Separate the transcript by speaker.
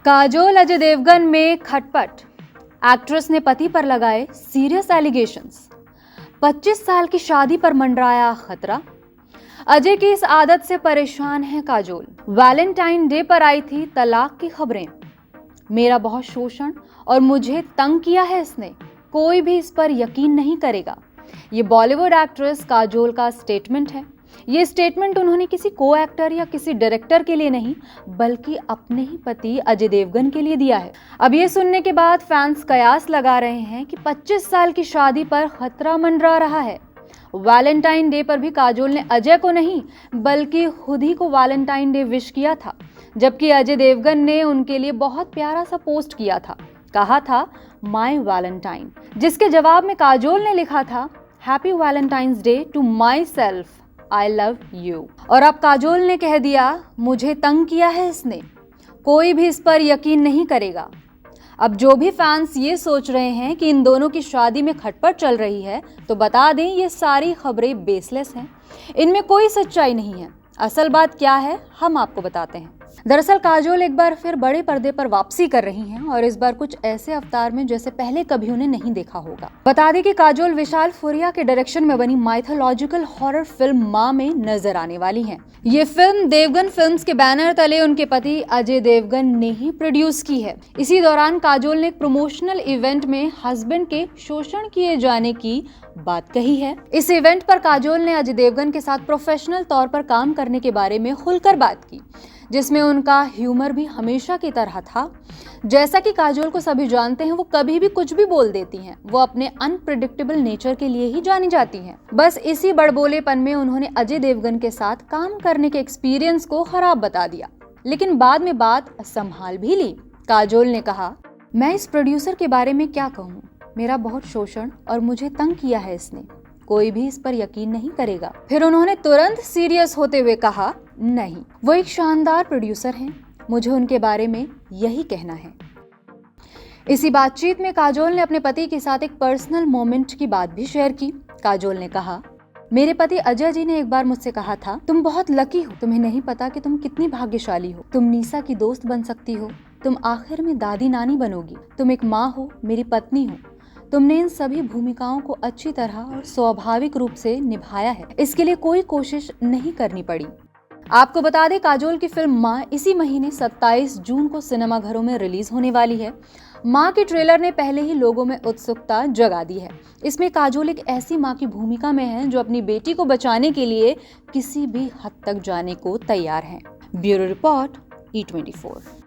Speaker 1: काजोल अजय देवगन में खटपट। एक्ट्रेस ने पति पर लगाए सीरियस एलिगेशंस। 25 साल की शादी पर मंडराया खतरा। अजय की इस आदत से परेशान है काजोल। वैलेंटाइन डे पर आई थी तलाक की खबरें। मेरा बहुत शोषण और मुझे तंग किया है इसने, कोई भी इस पर यकीन नहीं करेगा। ये बॉलीवुड एक्ट्रेस काजोल का स्टेटमेंट है। ये स्टेटमेंट उन्होंने किसी को एक्टर या किसी डायरेक्टर के लिए नहीं, बल्कि अपने ही पति अजय देवगन के लिए दिया है। अब ये सुनने के बाद फैंस कयास लगा रहे हैं कि 25 साल की शादी पर खतरा मंडरा रहा है। वैलेंटाइन डे पर भी काजोल ने अजय को नहीं, बल्कि खुद ही को वैलेंटाइन डे विश किया था, जबकि अजय देवगन ने उनके लिए बहुत प्यारा सा पोस्ट किया था। कहा था माय वैलेंटाइन, जिसके जवाब में काजोल ने लिखा था happy valentine's day to my self, I love you. और अब काजोल ने कह दिया मुझे तंग किया है इसने, कोई भी इस पर यकीन नहीं करेगा। अब जो भी फैंस ये सोच रहे हैं कि इन दोनों की शादी में खटपट चल रही है, तो बता दें ये सारी खबरें बेसलेस हैं। इनमें कोई सच्चाई नहीं है। असल बात क्या है हम आपको बताते हैं। दरअसल काजोल एक बार फिर बड़े पर्दे पर वापसी कर रही हैं और इस बार कुछ ऐसे अवतार में जैसे पहले कभी उन्हें नहीं देखा होगा। बता दें कि काजोल विशाल फुरिया के डायरेक्शन में बनी माइथोलॉजिकल हॉरर फिल्म माँ में नजर आने वाली हैं। ये फिल्म देवगन फिल्म्स के बैनर तले उनके पति अजय देवगन ने ही प्रोड्यूस की है। इसी दौरान काजोल ने एक प्रमोशनल इवेंट में हस्बैंड के शोषण किए जाने की बात कही है। इस इवेंट पर काजोल ने अजय देवगन के साथ प्रोफेशनल तौर पर काम करने के बारे में खुलकर बात की, जिसमें उनका ह्यूमर भी हमेशा की तरह था। जैसा कि काजोल को सभी जानते हैं, वो कभी भी कुछ भी बोल देती हैं। वो अपने अनप्रेडिक्टेबल नेचर के लिए ही जानी जाती हैं। बस इसी बड़बोलेपन में उन्होंने अजय देवगन के साथ काम करने के एक्सपीरियंस को खराब बता दिया, लेकिन बाद में बात संभाल भी ली। काजोल ने कहा मैं इस प्रोड्यूसर के बारे में क्या कहूँ, मेरा बहुत शोषण और मुझे तंग किया है इसने, कोई भी इस पर यकीन नहीं करेगा। फिर उन्होंने तुरंत सीरियस होते हुए कहा नहीं, वो एक शानदार प्रोड्यूसर हैं, मुझे उनके बारे में यही कहना है। इसी बातचीत में काजोल ने अपने पति के साथ एक पर्सनल मोमेंट की बात भी शेयर की। काजोल ने कहा मेरे पति अजय जी ने एक बार मुझसे कहा था तुम बहुत लकी हो, तुम्हें नहीं पता कि तुम कितनी भाग्यशाली हो, तुम नीसा की दोस्त बन सकती हो, तुम आखिर में दादी नानी बनोगी, तुम एक माँ हो, मेरी पत्नी हो, तुमने इन सभी भूमिकाओं को अच्छी तरह और स्वाभाविक रूप से निभाया है, इसके लिए कोई कोशिश नहीं करनी पड़ी। आपको बता दें काजोल की फिल्म माँ इसी महीने 27 जून को सिनेमाघरों में रिलीज होने वाली है। माँ के ट्रेलर ने पहले ही लोगों में उत्सुकता जगा दी है। इसमें काजोल एक ऐसी माँ की भूमिका में है जो अपनी बेटी को बचाने के लिए किसी भी हद तक जाने को तैयार है। Bureau report E24।